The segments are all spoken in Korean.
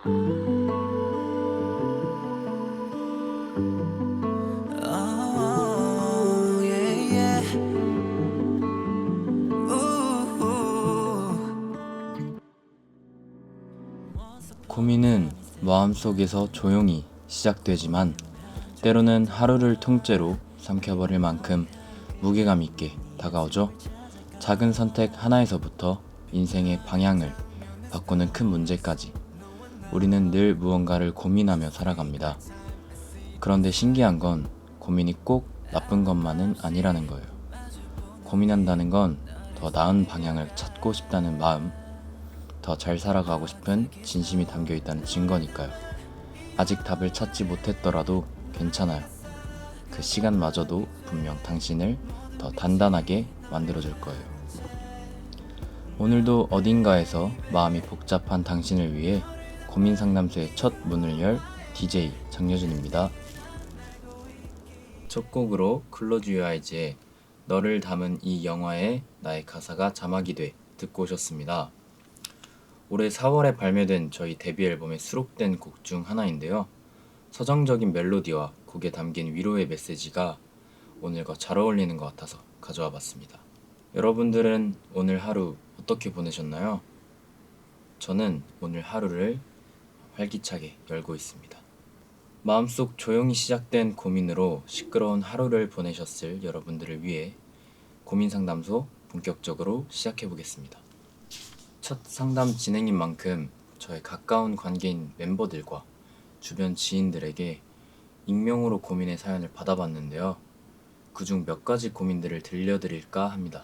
Oh, yeah, yeah. Ooh. 고민은 마음속에서 조용히 시작되지만 때로는 하루를 통째로 삼켜버릴 만큼 무게감 있게 다가오죠. 작은 선택 하나에서부터 인생의 방향을 바꾸는 큰 문제까지 우리는 늘 무언가를 고민하며 살아갑니다. 그런데 신기한 건 고민이 꼭 나쁜 것만은 아니라는 거예요. 고민한다는 건 더 나은 방향을 찾고 싶다는 마음, 더 잘 살아가고 싶은 진심이 담겨 있다는 증거니까요. 아직 답을 찾지 못했더라도 괜찮아요. 그 시간마저도 분명 당신을 더 단단하게 만들어줄 거예요. 오늘도 어딘가에서 마음이 복잡한 당신을 위해 고민 상담소의 첫 문을 열 DJ 장여준입니다. 첫 곡으로 클로즈 유 아이즈의 너를 담은 이 영화에 나의 가사가 자막이 돼 듣고 오셨습니다. 올해 4월에 발매된 저희 데뷔 앨범에 수록된 곡 중 하나인데요. 서정적인 멜로디와 곡에 담긴 위로의 메시지가 오늘과 잘 어울리는 것 같아서 가져와 봤습니다. 여러분들은 오늘 하루 어떻게 보내셨나요? 저는 오늘 하루를 활기차게 열고 있습니다. 마음속 조용히 시작된 고민으로 시끄러운 하루를 보내셨을 여러분들을 위해 고민 상담소 본격적으로 시작해 보겠습니다. 첫 상담 진행인 만큼 저의 가까운 관계인 멤버들과 주변 지인들에게 익명으로 고민의 사연을 받아봤는데요. 그중 몇 가지 고민들을 들려드릴까 합니다.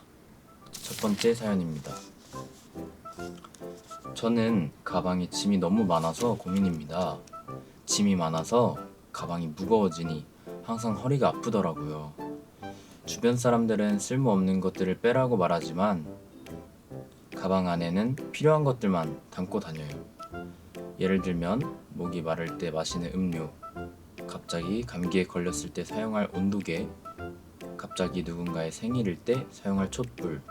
첫 번째 사연입니다. 저는 가방에 짐이 너무 많아서 고민입니다. 짐이 많아서 가방이 무거워지니 항상 허리가 아프더라고요. 주변 사람들은 쓸모없는 것들을 빼라고 말하지만 가방 안에는 필요한 것들만 담고 다녀요. 예를 들면 목이 마를 때 마시는 음료, 갑자기 감기에 걸렸을 때 사용할 온도계, 갑자기 누군가의 생일일 때 사용할 촛불,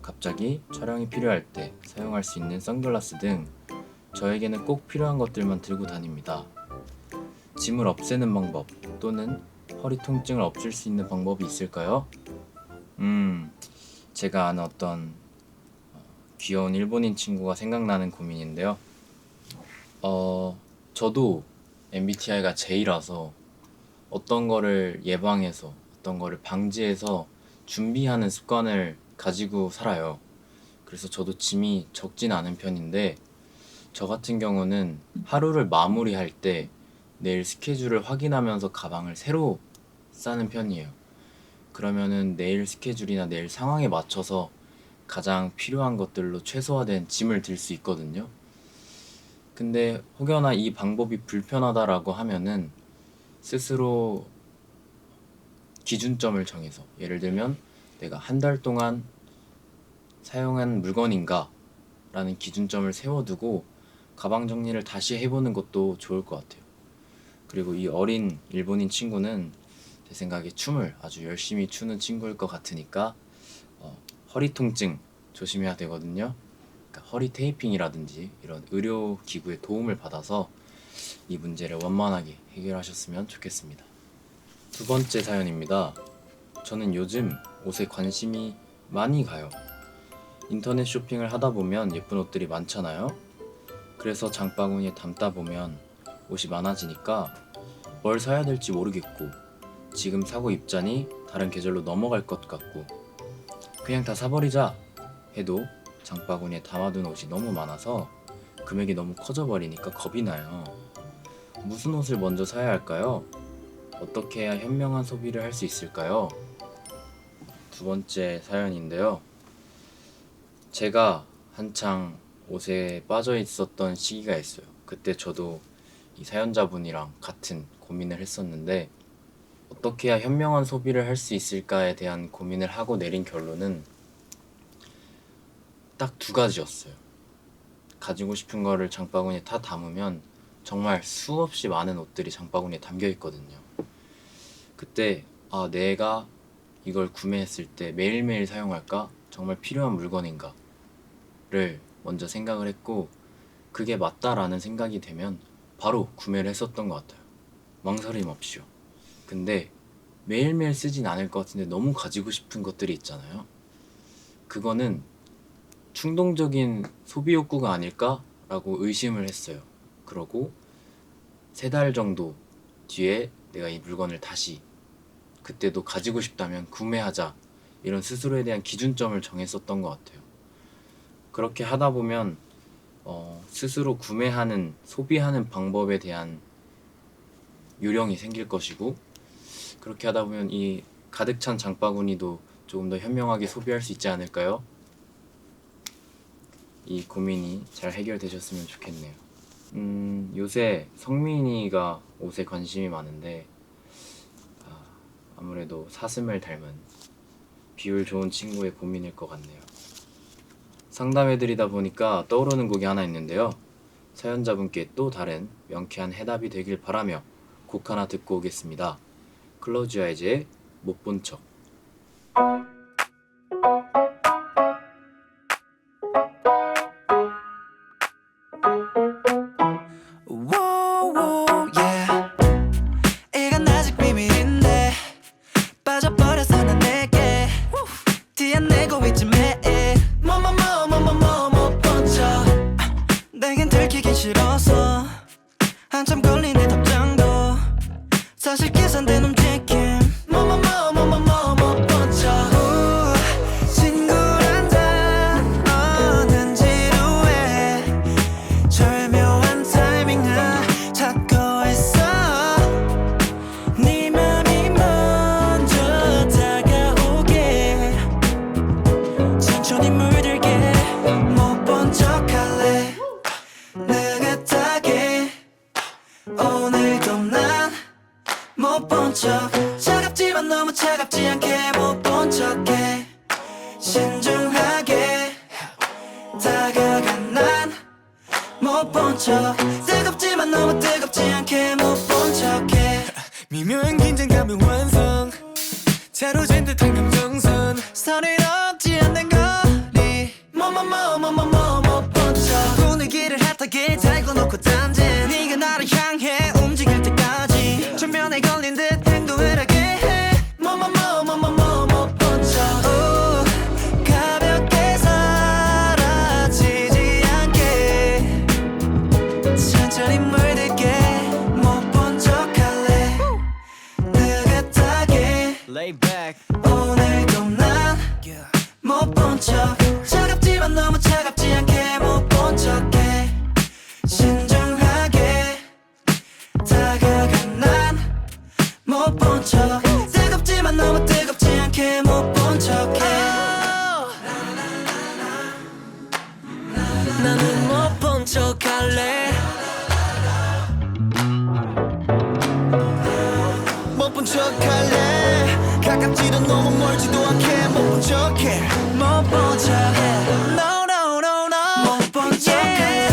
갑자기 촬영이 필요할 때 사용할 수 있는 선글라스 등 저에게는 꼭 필요한 것들만 들고 다닙니다. 짐을 없애는 방법 또는 허리 통증을 없앨 수 있는 방법이 있을까요? 제가 아는 어떤 귀여운 일본인 친구가 생각나는 고민인데요. 저도 MBTI가 J라서 어떤 거를 예방해서 어떤 거를 방지해서 준비하는 습관을 가지고 살아요. 그래서 저도 짐이 적진 않은 편인데 저 같은 경우는 하루를 마무리할 때 내일 스케줄을 확인하면서 가방을 새로 싸는 편이에요. 그러면은 내일 스케줄이나 내일 상황에 맞춰서 가장 필요한 것들로 최소화된 짐을 들 수 있거든요. 근데 혹여나 이 방법이 불편하다라고 하면은 스스로 기준점을 정해서 예를 들면 내가 한 달 동안 사용한 물건인가 라는 기준점을 세워두고 가방 정리를 다시 해보는 것도 좋을 것 같아요. 그리고 이 어린 일본인 친구는 제 생각에 춤을 아주 열심히 추는 친구일 것 같으니까 허리 통증 조심해야 되거든요. 그러니까 허리 테이핑이라든지 이런 의료 기구의 도움을 받아서 이 문제를 원만하게 해결하셨으면 좋겠습니다. 두 번째 사연입니다. 저는 요즘 옷에 관심이 많이 가요. 인터넷 쇼핑을 하다 보면 예쁜 옷들이 많잖아요. 그래서 장바구니에 담다 보면 옷이 많아지니까 뭘 사야 될지 모르겠고 지금 사고 입자니 다른 계절로 넘어갈 것 같고 그냥 다 사버리자 해도 장바구니에 담아둔 옷이 너무 많아서 금액이 너무 커져버리니까 겁이 나요. 무슨 옷을 먼저 사야 할까요? 어떻게 해야 현명한 소비를 할 수 있을까요? 두 번째 사연인데요. 제가 한창 옷에 빠져 있었던 시기가 있어요. 그때 저도 이 사연자분이랑 같은 고민을 했었는데 어떻게 해야 현명한 소비를 할 수 있을까에 대한 고민을 하고 내린 결론은 딱 두 가지였어요. 가지고 싶은 거를 장바구니에 다 담으면 정말 수없이 많은 옷들이 장바구니에 담겨 있거든요. 그때 내가 이걸 구매했을 때 매일매일 사용할까? 정말 필요한 물건인가? 를 먼저 생각을 했고 그게 맞다라는 생각이 되면 바로 구매를 했었던 것 같아요. 망설임 없이요. 근데 매일매일 쓰진 않을 것 같은데 너무 가지고 싶은 것들이 있잖아요. 그거는 충동적인 소비 욕구가 아닐까라고 의심을 했어요. 그러고 3달 정도 뒤에 내가 이 물건을 다시 그때도 가지고 싶다면 구매하자, 이런 스스로에 대한 기준점을 정했었던 것 같아요. 그렇게 하다 보면 스스로 구매하는, 소비하는 방법에 대한 요령이 생길 것이고, 그렇게 하다 보면 이 가득 찬 장바구니도 조금 더 현명하게 소비할 수 있지 않을까요? 이 고민이 잘 해결되셨으면 좋겠네요. 요새 성민이가 옷에 관심이 많은데 아무래도 사슴을 닮은 비율 좋은 친구의 고민일 것 같네요. 상담해드리다 보니까 떠오르는 곡이 하나 있는데요. 사연자분께 또 다른 명쾌한 해답이 되길 바라며 곡 하나 듣고 오겠습니다. 클로즈 아이즈의 못 본 척. Whoa, yeah. 이건 아직 비밀인데 빠져버려서 난 내게 티안내고 있지 매일 못 본 척. 내겐 들키긴 싫어서 한참 걸리네 답장도 사실 계산된 움직임 못 본 척. 친구란다 너는 지루해 절묘한 타이밍을 찾고 있어. 네 맘이 먼저 다가오게 천천히 물들게 못 본 척할래. 느긋하게 오늘도 난 못 본 척. 차갑지만 너무 차갑지 않게 못 본 척해. 신중하게 다가간 난 못 본 척. 뜨겁지만 너무 뜨겁지 않게 못 본 척해. 미묘한 긴장감의 완성 자로잰 듯한 감정선 선을 넘지 않는 거리 못 본 척. 분위기를 핫하게 달고 놓고 던진 네가 나를 향해 움직일 때까지 전면에 걸린 듯 행동을 하게 해. 못 본 척. 가볍게 사라지지 않게 천천히 물들게 못 본 척할래. 느긋하게 Lay back. 오늘도 난 못 본 척. 차갑지만 너무 차갑지 않게 못 본 척해. 신중하게 다가간 난 못 본 척. 뜨겁지만 너무 뜨겁지 않게 못 본 척해. 나는 못 본 척할래. 못 본 척할래. 가깝지도 너무 멀지도 않게 못 본 척해. 못 본 척해. No 못 본 척해.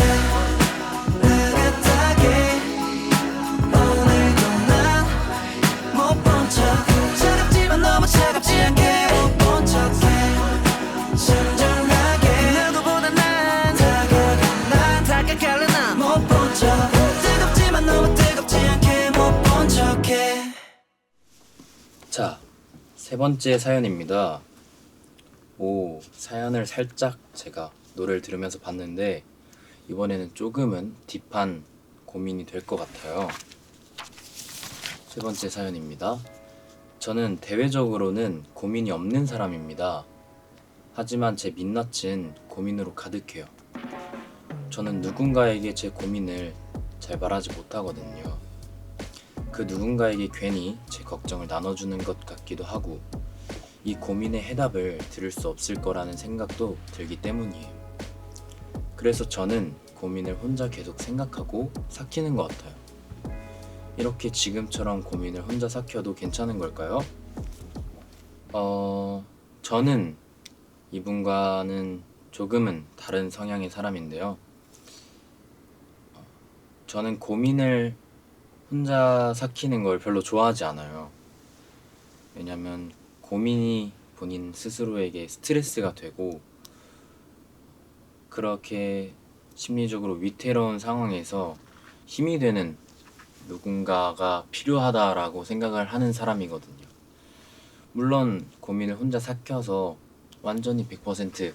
느긋하게 오늘도 난 못 본 척. 차갑지만 너무 차갑지 않게 못 본 척해. 신중하게 누구보다 난 다가갈래. 난 못 본 척. 뜨겁지만 너무 뜨겁지 않게 못 본 척해. 자, 3번째 사연입니다. 사연을 살짝 제가 노래를 들으면서 봤는데 이번에는 조금은 딥한 고민이 될 것 같아요. 3번째 사연입니다. 저는 대외적으로는 고민이 없는 사람입니다. 하지만 제 민낯은 고민으로 가득해요. 저는 누군가에게 제 고민을 잘 말하지 못하거든요. 그 누군가에게 괜히 제 걱정을 나눠주는 것 같기도 하고 이 고민의 해답을 들을 수 없을 거라는 생각도 들기 때문이에요. 그래서 저는 고민을 혼자 계속 생각하고 삭히는 것 같아요. 이렇게 지금처럼 고민을 혼자 삭혀도 괜찮은 걸까요? 저는 이분과는 조금은 다른 성향의 사람인데요. 저는 고민을 혼자 삭히는 걸 별로 좋아하지 않아요. 왜냐면 고민이 본인 스스로에게 스트레스가 되고 그렇게 심리적으로 위태로운 상황에서 힘이 되는 누군가가 필요하다라고 생각을 하는 사람이거든요. 물론 고민을 혼자 삭혀서 완전히 100%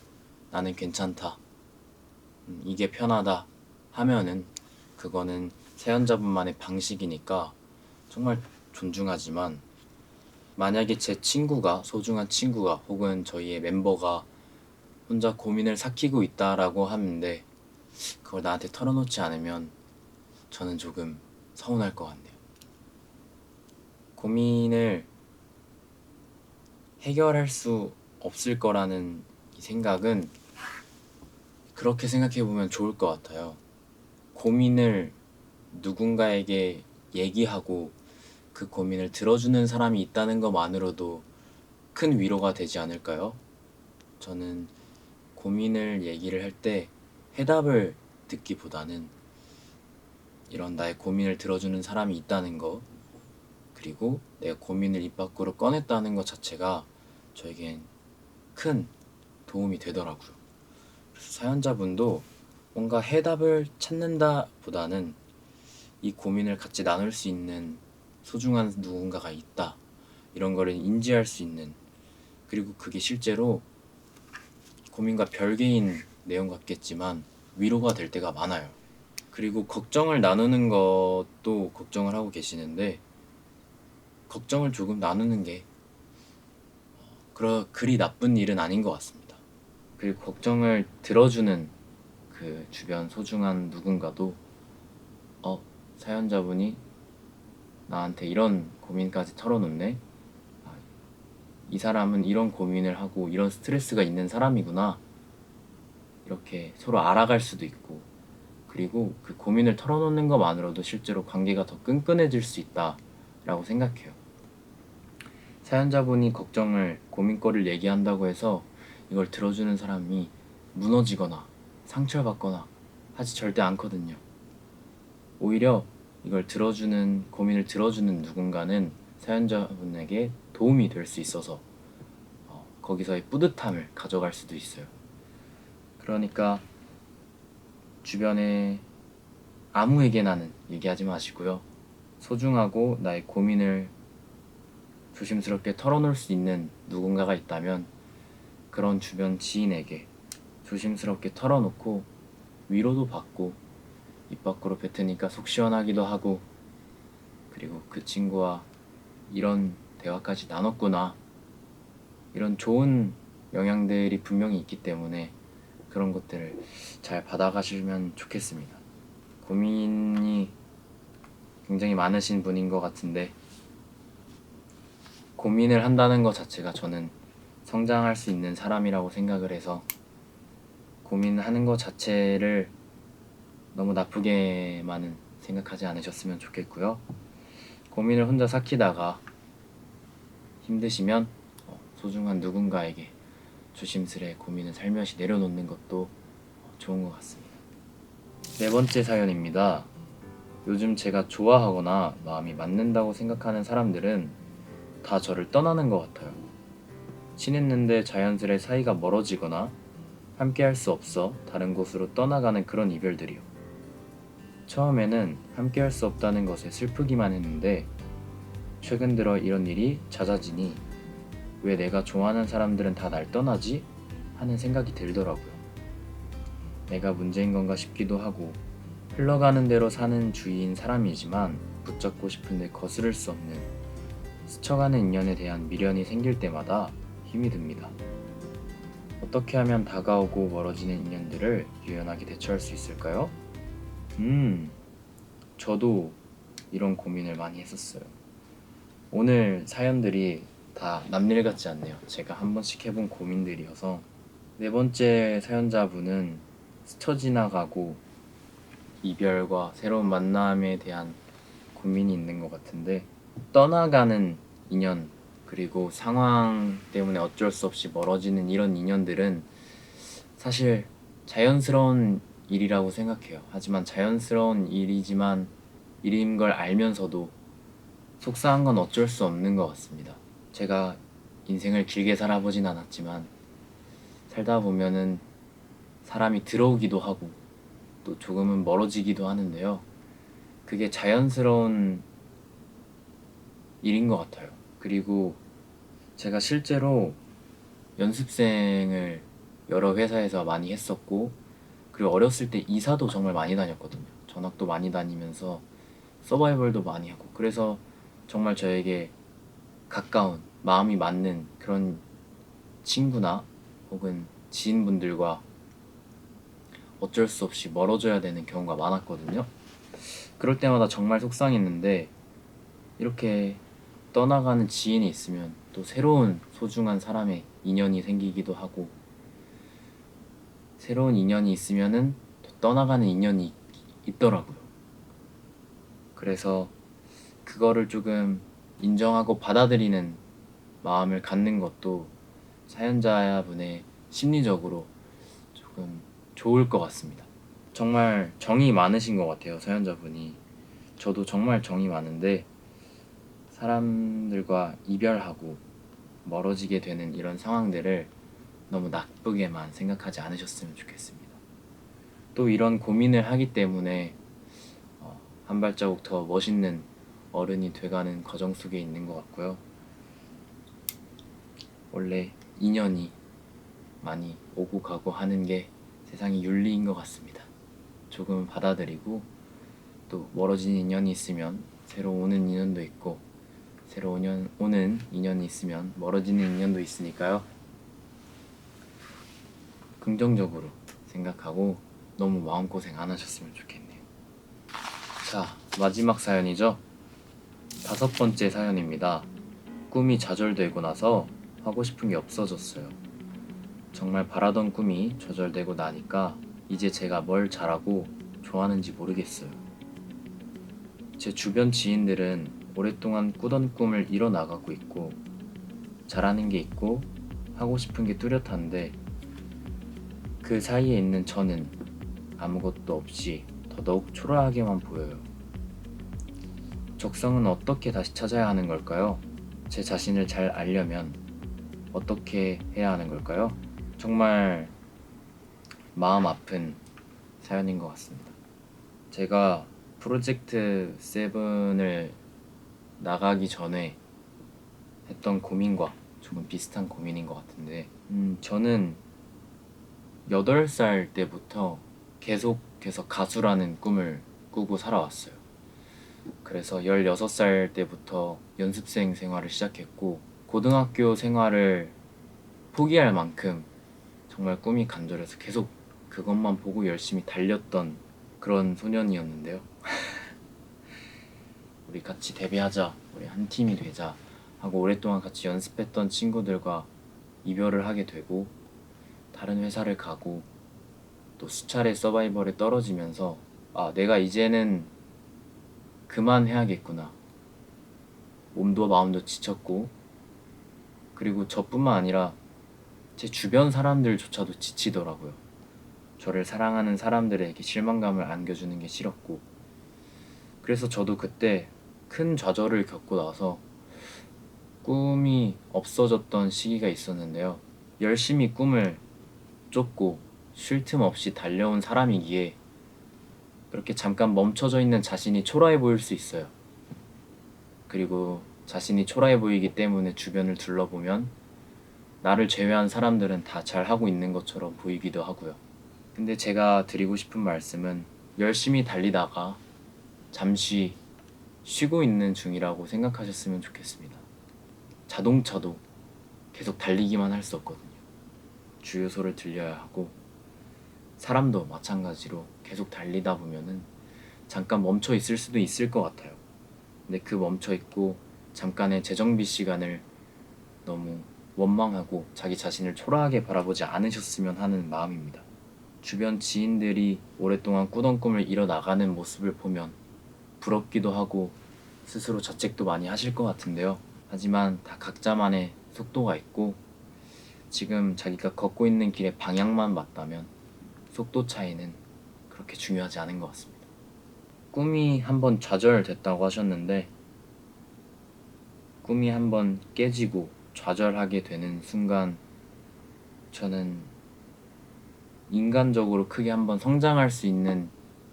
나는 괜찮다, 이게 편하다 하면은 그거는 사연자분만의 방식이니까 정말 존중하지만, 만약에 제 친구가, 소중한 친구가 혹은 저희의 멤버가 혼자 고민을 삭히고 있다라고 하는데 그걸 나한테 털어놓지 않으면 저는 조금 서운할 것 같네요. 고민을 해결할 수 없을 거라는 이 생각은 그렇게 생각해보면 좋을 것 같아요. 고민을 누군가에게 얘기하고 그 고민을 들어주는 사람이 있다는 것만으로도 큰 위로가 되지 않을까요? 저는 고민을 얘기를 할 때 해답을 듣기보다는 이런 나의 고민을 들어주는 사람이 있다는 거, 그리고 내가 고민을 입 밖으로 꺼냈다는 것 자체가 저에겐 큰 도움이 되더라고요. 그래서 사연자분도 뭔가 해답을 찾는다 보다는 이 고민을 같이 나눌 수 있는 소중한 누군가가 있다, 이런 거를 인지할 수 있는, 그리고 그게 실제로 고민과 별개인 내용 같겠지만 위로가 될 때가 많아요. 그리고 걱정을 나누는 것도 걱정을 하고 계시는데 걱정을 조금 나누는 게 그리 나쁜 일은 아닌 것 같습니다. 그리고 걱정을 들어주는 그 주변 소중한 누군가도 사연자분이 나한테 이런 고민까지 털어놓네, 이 사람은 이런 고민을 하고 이런 스트레스가 있는 사람이구나, 이렇게 서로 알아갈 수도 있고, 그리고 그 고민을 털어놓는 것만으로도 실제로 관계가 더 끈끈해질 수 있다라고 생각해요. 사연자분이 걱정을, 고민거리를 얘기한다고 해서 이걸 들어주는 사람이 무너지거나 상처받거나 하지 절대 않거든요. 오히려 이걸 들어주는, 고민을 들어주는 누군가는 사연자분에게 도움이 될 수 있어서 거기서의 뿌듯함을 가져갈 수도 있어요. 그러니까 주변에 아무에게나는 얘기하지 마시고요. 소중하고 나의 고민을 조심스럽게 털어놓을 수 있는 누군가가 있다면 그런 주변 지인에게 조심스럽게 털어놓고 위로도 받고 입 밖으로 뱉으니까 속 시원하기도 하고, 그리고 그 친구와 이런 대화까지 나눴구나, 이런 좋은 영향들이 분명히 있기 때문에 그런 것들을 잘 받아가시면 좋겠습니다. 고민이 굉장히 많으신 분인 것 같은데 고민을 한다는 것 자체가 저는 성장할 수 있는 사람이라고 생각을 해서 고민하는 것 자체를 너무 나쁘게만은 생각하지 않으셨으면 좋겠고요. 고민을 혼자 삭히다가 힘드시면 소중한 누군가에게 조심스레 고민을 살며시 내려놓는 것도 좋은 것 같습니다. 네 번째 사연입니다. 요즘 제가 좋아하거나 마음이 맞는다고 생각하는 사람들은 다 저를 떠나는 것 같아요. 친했는데 자연스레 사이가 멀어지거나 함께 할 수 없어 다른 곳으로 떠나가는 그런 이별들이요. 처음에는 함께 할 수 없다는 것에 슬프기만 했는데 최근 들어 이런 일이 잦아지니 왜 내가 좋아하는 사람들은 다 날 떠나지? 하는 생각이 들더라고요. 내가 문제인 건가 싶기도 하고, 흘러가는 대로 사는 주의인 사람이지만 붙잡고 싶은데 거스를 수 없는 스쳐가는 인연에 대한 미련이 생길 때마다 힘이 듭니다. 어떻게 하면 다가오고 멀어지는 인연들을 유연하게 대처할 수 있을까요? 저도 이런 고민을 많이 했었어요. 오늘 사연들이 다 남일 같지 않네요. 제가 한 번씩 해본 고민들이어서. 네 번째 사연자분은 스쳐 지나가고 이별과 새로운 만남에 대한 고민이 있는 것 같은데, 떠나가는 인연, 그리고 상황 때문에 어쩔 수 없이 멀어지는 이런 인연들은 사실 자연스러운 일이라고 생각해요. 하지만 자연스러운 일인 걸 알면서도 속상한 건 어쩔 수 없는 것 같습니다. 제가 인생을 길게 살아보진 않았지만 살다 보면은 사람이 들어오기도 하고 또 조금은 멀어지기도 하는데요. 그게 자연스러운 일인 것 같아요. 그리고 제가 실제로 연습생을 여러 회사에서 많이 했었고, 그리고 어렸을 때 이사도 정말 많이 다녔거든요. 전학도 많이 다니면서 서바이벌도 많이 하고, 그래서 정말 저에게 가까운 마음이 맞는 그런 친구나 혹은 지인분들과 어쩔 수 없이 멀어져야 되는 경우가 많았거든요. 그럴 때마다 정말 속상했는데, 이렇게 떠나가는 지인이 있으면 또 새로운 소중한 사람의 인연이 생기기도 하고, 새로운 인연이 있으면은 또 떠나가는 인연이 있더라고요. 그래서 그거를 조금 인정하고 받아들이는 마음을 갖는 것도 사연자분의 심리적으로 조금 좋을 것 같습니다. 정말 정이 많으신 것 같아요, 사연자분이. 저도 정말 정이 많은데, 사람들과 이별하고 멀어지게 되는 이런 상황들을 너무 나쁘게만 생각하지 않으셨으면 좋겠습니다. 또 이런 고민을 하기 때문에 한 발자국 더 멋있는 어른이 돼가는 과정 속에 있는 것 같고요. 원래 인연이 많이 오고 가고 하는 게 세상의 윤리인 것 같습니다. 조금 받아들이고, 또 멀어진 인연이 있으면 새로 오는 인연도 있고, 새로 오는 인연이 있으면 멀어지는 인연도 있으니까요. 긍정적으로 생각하고 너무 마음고생 안 하셨으면 좋겠네요. 자, 마지막 사연이죠. 5번째 사연입니다. 꿈이 좌절되고 나서 하고 싶은 게 없어졌어요. 정말 바라던 꿈이 좌절되고 나니까 이제 제가 뭘 잘하고 좋아하는지 모르겠어요. 제 주변 지인들은 오랫동안 꾸던 꿈을 이뤄나가고 있고, 잘하는 게 있고 하고 싶은 게 뚜렷한데, 그 사이에 있는 저는 아무것도 없이 더더욱 초라하게만 보여요. 적성은 어떻게 다시 찾아야 하는 걸까요? 제 자신을 잘 알려면 어떻게 해야 하는 걸까요? 정말 마음 아픈 사연인 것 같습니다. 제가 프로젝트 7을 나가기 전에 했던 고민과 조금 비슷한 고민인 것 같은데, 저는 8살 때부터 계속해서 가수라는 꿈을 꾸고 살아왔어요. 그래서 16살 때부터 연습생 생활을 시작했고, 고등학교 생활을 포기할 만큼 정말 꿈이 간절해서 계속 그것만 보고 열심히 달렸던 그런 소년이었는데요. 우리 같이 데뷔하자, 우리 한 팀이 되자 하고 오랫동안 같이 연습했던 친구들과 이별을 하게 되고, 다른 회사를 가고, 또 수차례 서바이벌에 떨어지면서 내가 이제는 그만해야겠구나. 몸도 마음도 지쳤고, 그리고 저뿐만 아니라 제 주변 사람들조차도 지치더라고요. 저를 사랑하는 사람들에게 실망감을 안겨주는 게 싫었고, 그래서 저도 그때 큰 좌절을 겪고 나서 꿈이 없어졌던 시기가 있었는데요. 열심히 꿈을 쫓고 쉴 틈 없이 달려온 사람이기에 그렇게 잠깐 멈춰져 있는 자신이 초라해 보일 수 있어요. 그리고 자신이 초라해 보이기 때문에 주변을 둘러보면 나를 제외한 사람들은 다 잘하고 있는 것처럼 보이기도 하고요. 근데 제가 드리고 싶은 말씀은, 열심히 달리다가 잠시 쉬고 있는 중이라고 생각하셨으면 좋겠습니다. 자동차도 계속 달리기만 할 수 없거든요. 주유소를 들려야 하고, 사람도 마찬가지로 계속 달리다 보면은 잠깐 멈춰 있을 수도 있을 것 같아요. 근데 그 멈춰 있고 잠깐의 재정비 시간을 너무 원망하고 자기 자신을 초라하게 바라보지 않으셨으면 하는 마음입니다. 주변 지인들이 오랫동안 꾸던 꿈을 이뤄나가는 모습을 보면 부럽기도 하고 스스로 자책도 많이 하실 것 같은데요. 하지만 다 각자만의 속도가 있고, 지금 자기가 걷고 있는 길의 방향만 맞다면 속도 차이는 그렇게 중요하지 않은 것 같습니다. 꿈이 한번 좌절됐다고 하셨는데, 꿈이 한번 깨지고 좌절하게 되는 순간 저는 인간적으로 크게 한번 성장할 수 있는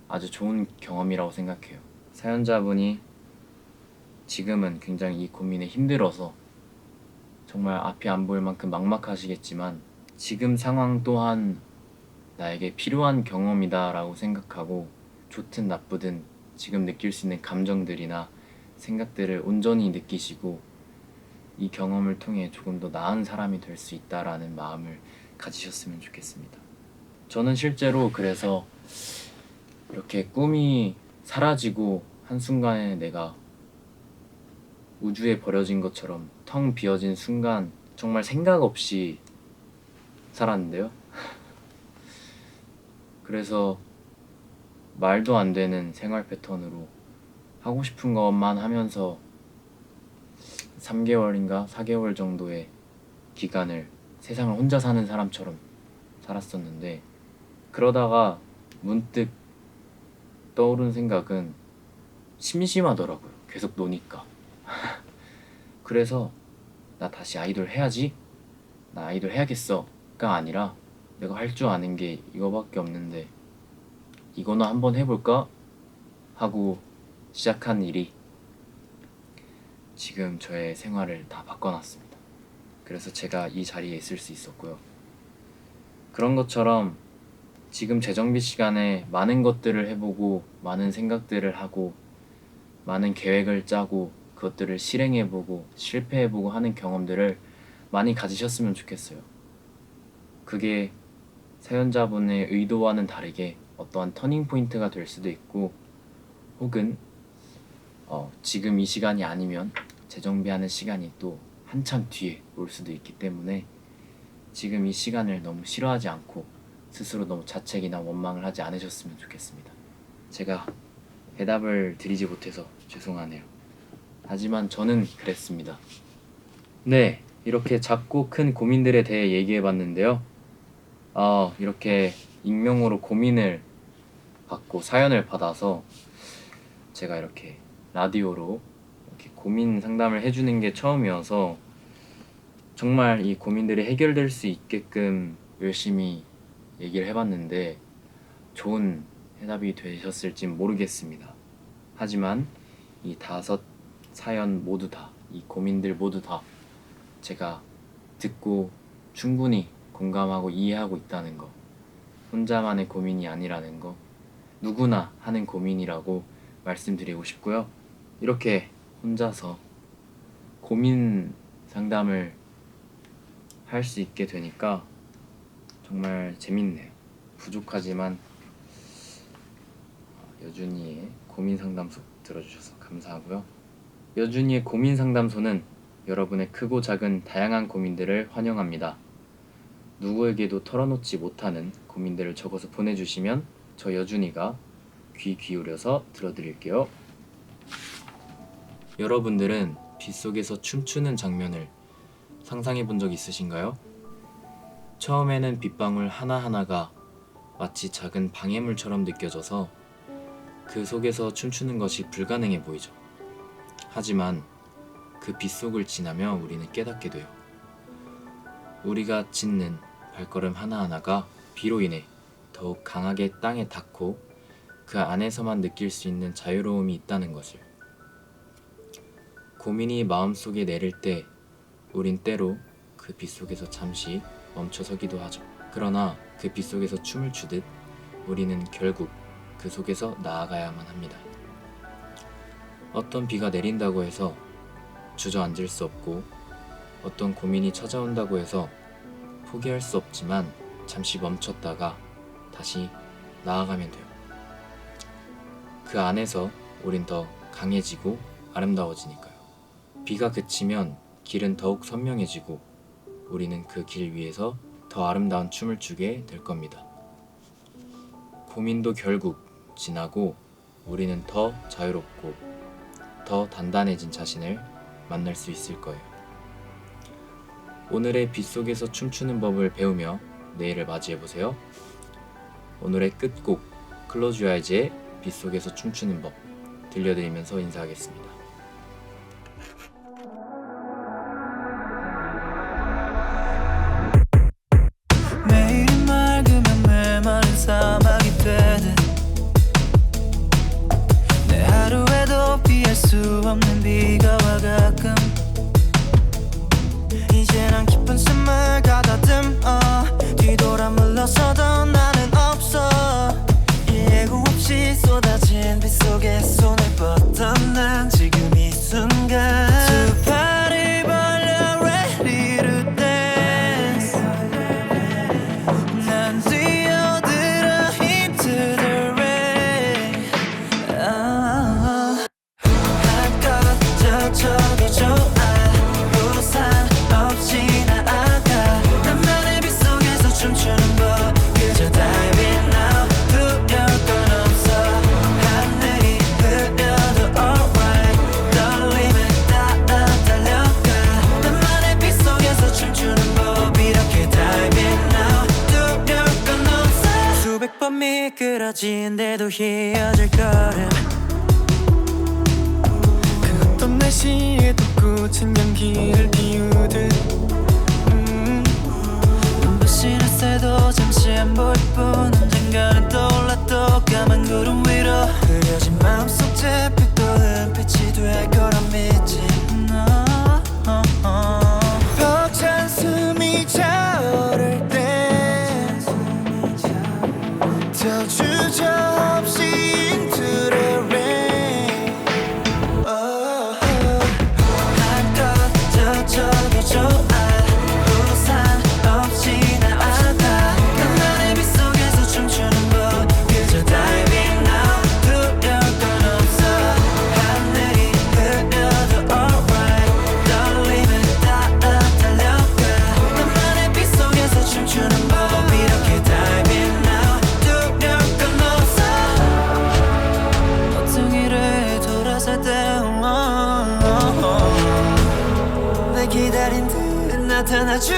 아주 좋은 경험이라고 생각해요. 사연자분이 지금은 굉장히 이 고민에 힘들어서 정말 앞이 안 보일 만큼 막막하시겠지만 지금 상황 또한 나에게 필요한 경험이다 라고 생각하고 좋든 나쁘든 지금 느낄 수 있는 감정들이나 생각들을 온전히 느끼시고 이 경험을 통해 조금 더 나은 사람이 될 수 있다라는 마음을 가지셨으면 좋겠습니다. 저는 실제로 그래서 이렇게 꿈이 사라지고 한순간에 내가 우주에 버려진 것처럼 텅 비어진 순간 정말 생각 없이 살았는데요. 그래서 말도 안 되는 생활 패턴으로 하고 싶은 것만 하면서 3개월인가 4개월 정도의 기간을 세상을 혼자 사는 사람처럼 살았었는데 그러다가 문득 떠오른 생각은 심심하더라고요. 계속 노니까. 그래서 나 다시 아이돌 해야지, 나 아이돌 해야겠어가 아니라 내가 할 줄 아는 게 이거밖에 없는데 이거나 한번 해볼까 하고 시작한 일이 지금 저의 생활을 다 바꿔놨습니다. 그래서 제가 이 자리에 있을 수 있었고요. 그런 것처럼 지금 재정비 시간에 많은 것들을 해보고 많은 생각들을 하고 많은 계획을 짜고 그것들을 실행해보고 실패해보고 하는 경험들을 많이 가지셨으면 좋겠어요. 그게 사연자분의 의도와는 다르게 어떠한 터닝 포인트가 될 수도 있고 혹은 지금 이 시간이 아니면 재정비하는 시간이 또 한참 뒤에 올 수도 있기 때문에 지금 이 시간을 너무 싫어하지 않고 스스로 너무 자책이나 원망을 하지 않으셨으면 좋겠습니다. 제가 대답을 드리지 못해서 죄송하네요. 하지만 저는 그랬습니다. 네, 이렇게 작고 큰 고민들에 대해 얘기해봤는데요. 이렇게 익명으로 고민을 받고 사연을 받아서 제가 이렇게 라디오로 이렇게 고민 상담을 해주는 게 처음이어서 정말 이 고민들이 해결될 수 있게끔 열심히 얘기를 해봤는데 좋은 해답이 되셨을진 모르겠습니다. 하지만 이 5 사연 모두 다, 이 고민들 모두 다 제가 듣고 충분히 공감하고 이해하고 있다는 거, 혼자만의 고민이 아니라는 거, 누구나 하는 고민이라고 말씀드리고 싶고요. 이렇게 혼자서 고민 상담을 할 수 있게 되니까 정말 재밌네요. 부족하지만 여준이의 고민 상담소 들어주셔서 감사하고요. 여준이의 고민 상담소는 여러분의 크고 작은 다양한 고민들을 환영합니다. 누구에게도 털어놓지 못하는 고민들을 적어서 보내주시면 저 여준이가 귀 기울여서 들어드릴게요. 여러분들은 빗속에서 춤추는 장면을 상상해 본 적 있으신가요? 처음에는 빗방울 하나하나가 마치 작은 방해물처럼 느껴져서 그 속에서 춤추는 것이 불가능해 보이죠. 하지만 그 빗속을 지나며 우리는 깨닫게 돼요. 우리가 짓는 발걸음 하나하나가 비로 인해 더욱 강하게 땅에 닿고 그 안에서만 느낄 수 있는 자유로움이 있다는 것을. 고민이 마음속에 내릴 때 우린 때로 그 빗속에서 잠시 멈춰서기도 하죠. 그러나 그 빗속에서 춤을 추듯 우리는 결국 그 속에서 나아가야만 합니다. 어떤 비가 내린다고 해서 주저앉을 수 없고 어떤 고민이 찾아온다고 해서 포기할 수 없지만 잠시 멈췄다가 다시 나아가면 돼요. 그 안에서 우린 더 강해지고 아름다워지니까요. 비가 그치면 길은 더욱 선명해지고 우리는 그 길 위에서 더 아름다운 춤을 추게 될 겁니다. 고민도 결국 지나고 우리는 더 자유롭고 더 단단해진 자신을 만날 수 있을 거예요. 오늘의 빗속에서 춤추는 법을 배우며 내일을 맞이해보세요. 오늘의 끝곡 클로즈 유 아이즈의 빗속에서 춤추는 법 들려드리면서 인사하겠습니다. 매일이 맑으면 메마른 사막이 되듯 수 없는 비가 와 가끔 이제 난 깊은 숨을 가다듬어 뒤돌아 물러서던 나는 없어 예고 없이 쏟아진 빗 속에 손을 뻗던 난 지금 이 순간 두 팔을 벌려 ready to dance 난 뛰어들어 into the rain 한껏 젖혀도 좋아 우산 없이 나아가 나만의 빗 속에서 춤추는 법 그저 diving now 두려울 건 없어 하늘이 흐려도 alright 떨림을 따라 달려가 나만의 빗 속에서 춤추는 법 이렇게 diving now 두려울 건 없어 수백 번 미끄러진데도 휘어질 걸음 그 어떤 날씨에도 꽃은 향기를 피우듯 눈부신 햇새도 잠시 안 보일 뿐 언젠가는 떠올라 또 까만 구름 위로 흐려진 마음속 잿빛도 은빛이 될 거라 믿지 벅찬 숨이 차오를 때 더 주저없이 into the rain 한껏 젖혀도 좋아 우산 없이 나아가 나만의 빗 속에서 춤추는 법 그저 diving now 두려울 건 없어 하늘이 흐려도 alright 떨림을 따라 달려가 나만의 빗 속에서 춤추는 법 이렇게 diving now 두려울 건 없어 모퉁이를 돌아설 때 내 기다린 듯 나타나줄